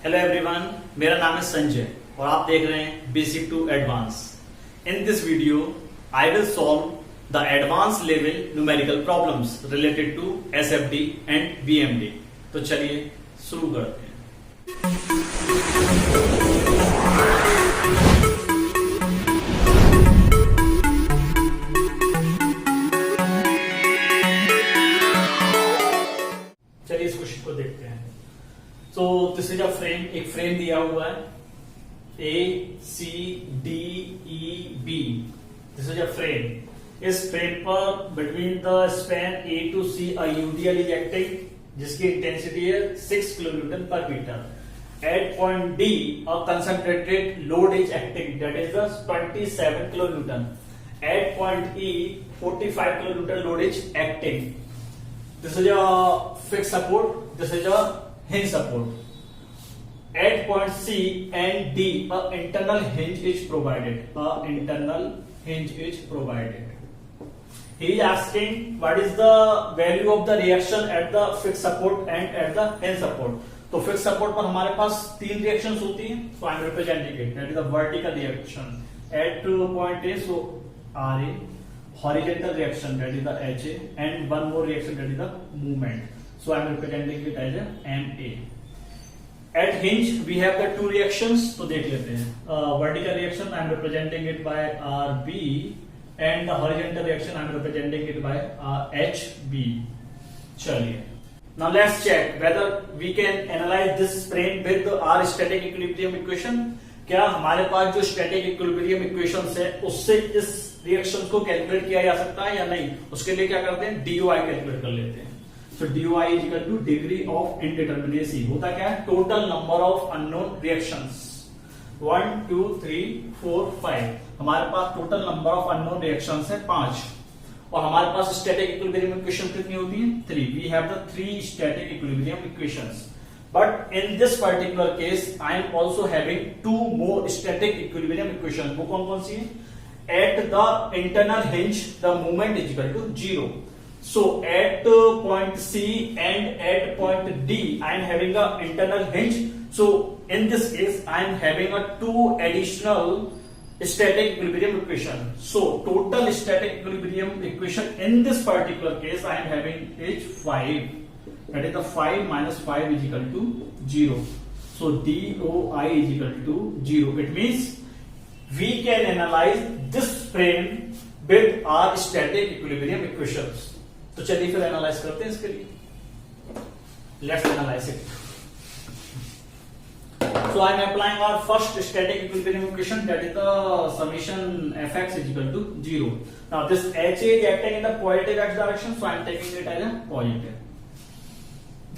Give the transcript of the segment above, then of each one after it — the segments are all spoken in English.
Hello everyone, मेरा नाम है संजय और आप देख रहे हैं basic to advance. In this video I will solve the advance level numerical problems related to SFD and BMD. तो चलिए शुरू करते हैं। चलिए इस क्वेश्चन को देखते हैं। तो दिस इज अ फ्रेम, एक फ्रेम दिया हुआ है A C D E B. This is a frame. इस फ्रेम पर between the span A to C a UDL is acting, जिसकी इंटेंसिटी है 6 kilonewton per metre. At point D a concentrated load is acting, that is the 27 kilonewton. At point E 45 kilonewton load is acting. This is a fixed support. This is a hinge support. At point C and D, a internal hinge is provided. A internal hinge is provided. He is asking what is the value of the reaction at the fixed support and at the hinge support. तो fixed support पर हमारे पास तीन reactions होती हैं. So I am representing it. That is the vertical reaction at point A. So RA. Horizontal reaction, that is the HA, and one more reaction, that is the movement. So I am representing it as a MA. At hinge we have the two reactions. तो देख लेते हैं. Vertical reaction I am representing it by RB, and the horizontal reaction I am representing it by HB. चलिए. Now let's check whether we can analyze this frame with our static equilibrium equation. क्या हमारे पास जो static equilibrium equations है उससे इस reaction को calculate किया जा सकता है या नहीं? उसके लिए क्या करते हैं, डीओआई कैलकुलेट कर लेते हैं। So DOI is equal to degree of indeterminacy. होता क्या है, total number of unknown reactions. 1 2 3 4 5। हमारे पास total number of unknown reactions है 5, और हमारे पास स्टैटिक इक्विलिब्रियम इक्वेशन कितनी होती है, 3। We have the 3 static equilibrium equations, but in this particular case I am also having 2 more static equilibrium equations. वो कौन कौन सी है? At the internal hinge the moment is equal to 0. So at point C and at point D I am having a internal hinge. So in this case I am having a 2 additional static equilibrium equation. So total static equilibrium equation in this particular case I am having is 5. That is the 5 minus 5 is equal to 0. So DOI is equal to 0. It means we can analyze this frame with our static equilibrium equations. तो चलिए फिर analyse करते हैं इसके लिए. Let's analyze it. So I am applying our first static equilibrium equation, that is the summation fx is equal to 0. Now this HA is acting in the positive x direction, so I am taking it as a positive.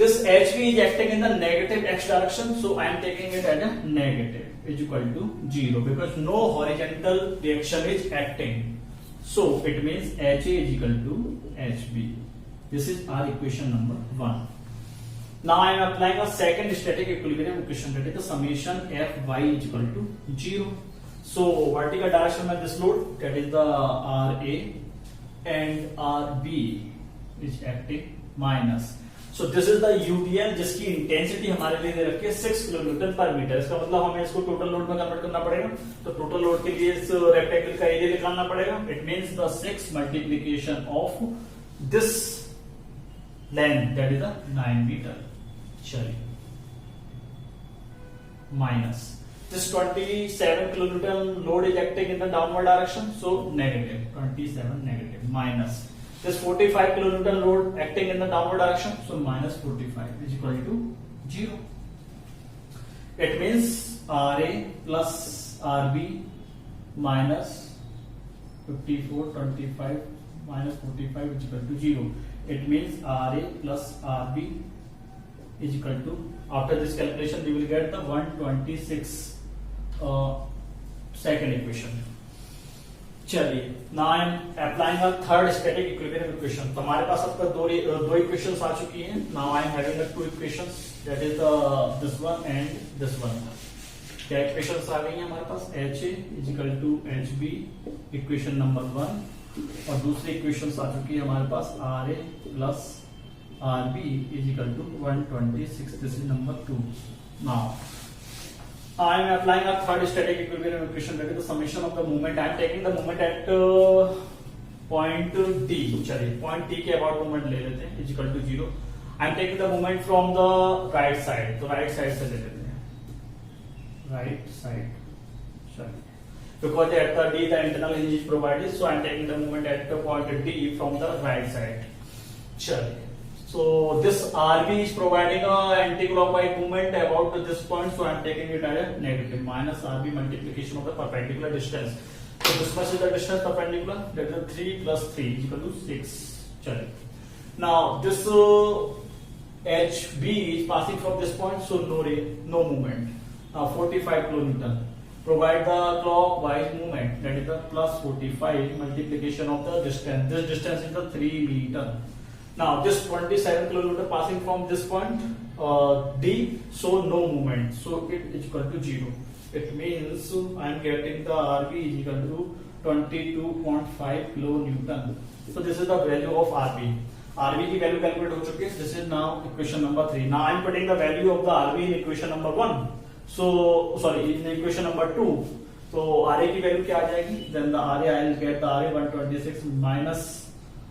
This HB is acting in the negative x direction, so I am taking it as a negative is equal to 0 because no horizontal reaction is acting. So it means HA is equal to HB. This is our equation number 1. Now I am applying a second static equilibrium equation, that is the summation Fy is equal to 0. So vertical direction में this load, that is the RA, and RB is acting minus. So this is the UDL जिसकी intensity हमारे लिए दे रखी है 6 kilonewton per metre. इसका मतलब हमें इसको टोटल लोड में कन्वर्ट करना पड़ेगा। तो टोटल लोड के लिए इस रेक्टेंगल का एरिया निकालना पड़ेगा। It means the 6 multiplication of this length, that is the 9 metre. चलिए, minus this 27 kilonewton load is acting in the downward direction, so negative 27 negative, minus this 45 kilonewton load acting in the downward direction, so minus 45 is equal to 0. It means RA plus RB minus 54 25 minus 45 is equal to 0. It means RA plus RB is equal to, after this calculation we will get the 126 second equation. चलिए, now I am applying a third static equilibrium equation. तो हमारे पास अब तक दो equations आ चुकी हैं. Now I am having the 2 equations, that is this one and this one. क्या equations आ गई हैं हमारे पास? HA is equal to HB, equation number 1, और दूसरी equations आ चुकी है हमारे पास RA plus RB is equal to 126. This is number 2. Now I am applying a third static equilibrium equation, that is the summation of the moment. I am taking the moment at point D. चलिए point T के about moment ले लेते हैं, is equal to 0. I am taking the moment from the right side, तो right side से ले लेते हैं, right side. चलिए because at the D the internal hinge is provided, so I am taking the moment at the point D from the right side. चलिए so this RB is providing a anti-clockwise movement about this point, so I am taking it as a negative minus RB multiplication of the perpendicular distance. So this much is the distance perpendicular, that is 3 plus 3 is equal to 6. Chale. Now this HB is passing from this point, so no movement. Now 45 kilonewton. Provide the clockwise movement, that is the plus 45 multiplication of the distance. This distance is the 3 meter. Now this 27 kilonewton passing from this point D, so no movement, so it is equal to 0. It means I am getting the RB is equal to 22.5 kilonewton. So this is the value of RB. RB की value calculate हो चुकी है. This is now equation number 3. Now I am putting the value of the RB in equation number 1. So sorry, in equation number 2. So RA की value क्या आ जाएगी? Then the RA I will get the RA 126 minus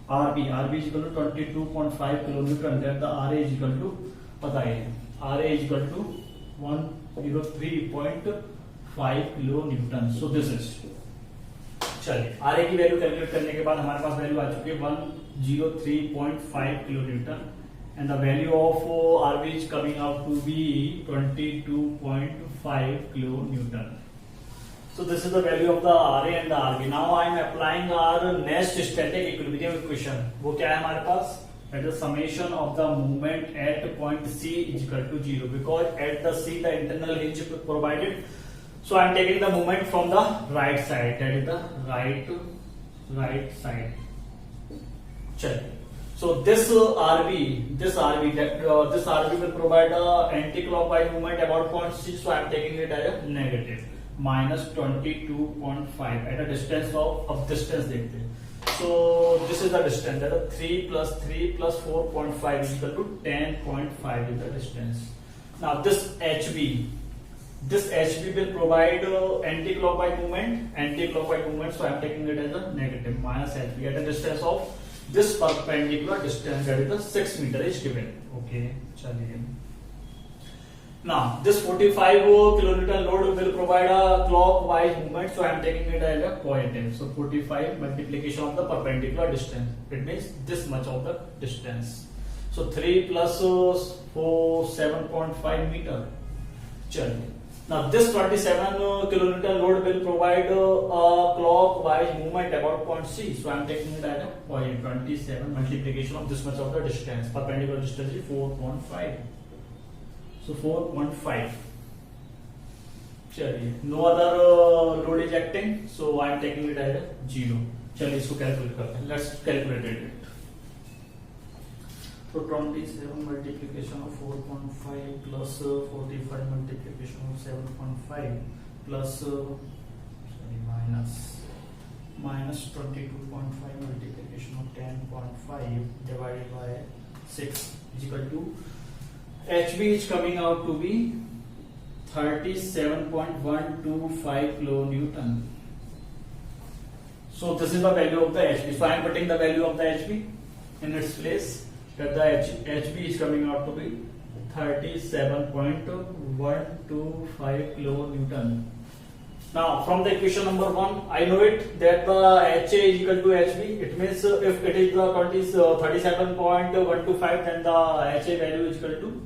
RB is equal to 22.5 kilonewton. Then the RA is equal to पता है RA is equal to 103.5 kilonewton. So this is चलिए RA की value calculate करने के बाद हमारे पास value आ चुकी है 103.5 kilonewton and the value of RB is coming out to be 22.5 kilonewton. So this is the value of the RA and the RB. Now I am applying our next static equilibrium equation. वो क्या है हमारे पास? That is summation of the moment at point C is equal to 0, because at the C the internal hinge provided. So I am taking the moment from the right side, that is the right side. चलिए. So this RB will provide a anti-clockwise movement about point C. So I am taking it as a negative. minus 22.5 at a distance of distance देखते हैं. So this is the distance, that is 3 plus 4.5 is equal to 10.5 is the distance. Now this HB will provide anti-clockwise movement, so I am taking it as a negative minus HB at a distance of this perpendicular distance, that is the 6 meter is given. Okay, चलिए. Now this 45 kilonewton load will provide a clockwise movement, so I am taking it as a positive. So 45 multiplication of the perpendicular distance, it means this much of the distance. So 3 plus 4 7.5 meter. चलिए. Now this 27 kilonewton load will provide a clockwise movement about point C, so I am taking it as a point 27 multiplication of this much of the distance. Perpendicular distance is 4.5. So 4.5. चलिए. No other load is acting, so I am taking it as a 0. चलिए इसको calculate करते हैं. Let's calculate it. So 27 multiplication of 4.5 plus 45 multiplication of 7.5 plus minus 22.5 multiplication of 10.5 divided by 6 is equal to HB is coming out to be 37.125 kilonewton. So this is the value of the HB. So I am putting the value of the HB in its place. That the HB is coming out to be 37.125 kilonewton. Now from the equation number 1, I know it that the HA is equal to HB. It means if it is the 37.125, then the HA value is equal to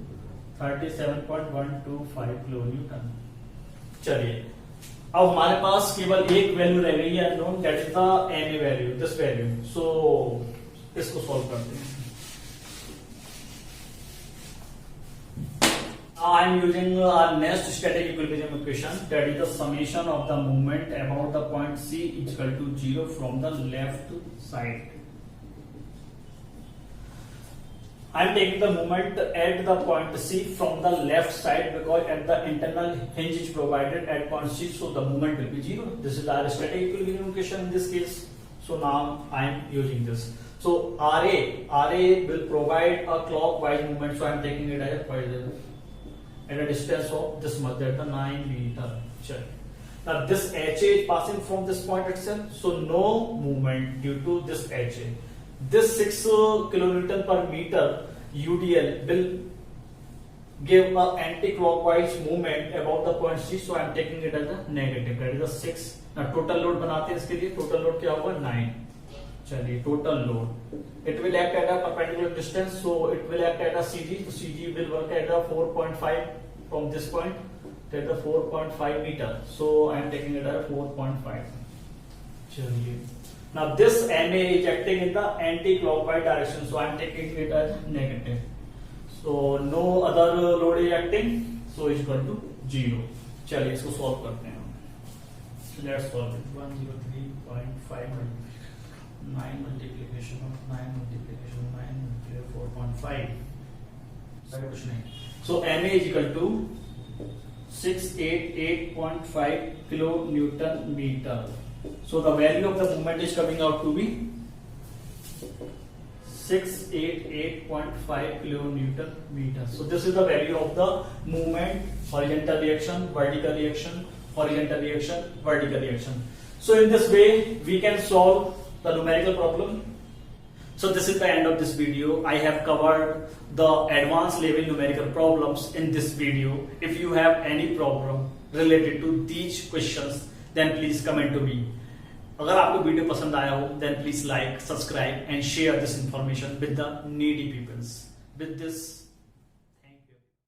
37.125 kilonewton. चलिए. अब हमारे पास केवल एक value रह गई है unknown, that is the MA value, this value. So इसको solve करते हैं. I am using our next static equilibrium equation, that is the summation of the moment about the point C is equal to 0 from the left side. I am taking the moment at the point C from the left side, because at the internal hinge is provided at point C, so the moment will be 0. This is our static equilibrium equation in this case. So now I am using this. So RA will provide a clockwise movement. So I am taking it as at a distance of this much, that the 9 meter. Check. Now this HA is passing from this point itself, so no movement due to this HA. This 6 kilonewton per meter UDL will give a anti-clockwise movement about the point C, so I am taking it as a negative. That is a 6. Now total load बनाते हैं इसके लिए. Total load क्या होगा? 9. चलिए total load. It will act at a perpendicular distance, so it will act at a CG. So CG will work at a 4.5 from this point. At the 4.5 meter. So I am taking it as 4.5. चलिए. Now this MA is acting in the anti-clockwise direction, so I am taking it as negative. So no other load is acting, so is equal to 0. चलिए इसको solve करते हैं. So let's solve it. 103.5 9 multiplication of 9 multiplication 9 multiplication 4.5. सही कुछ नहीं. So MA is equal to 688.5 kilonewton meter. So the value of the moment is coming out to be 688.5 kilonewton meter. So this is the value of the movement, horizontal reaction, vertical reaction, horizontal reaction, vertical reaction. So in this way we can solve the numerical problem. So this is the end of this video. I have covered the advanced level numerical problems in this video. If you have any problem related to these questions, then please comment to me. अगर आपको video पसंद आया हो, then please like, subscribe and share this information with the needy peoples. With this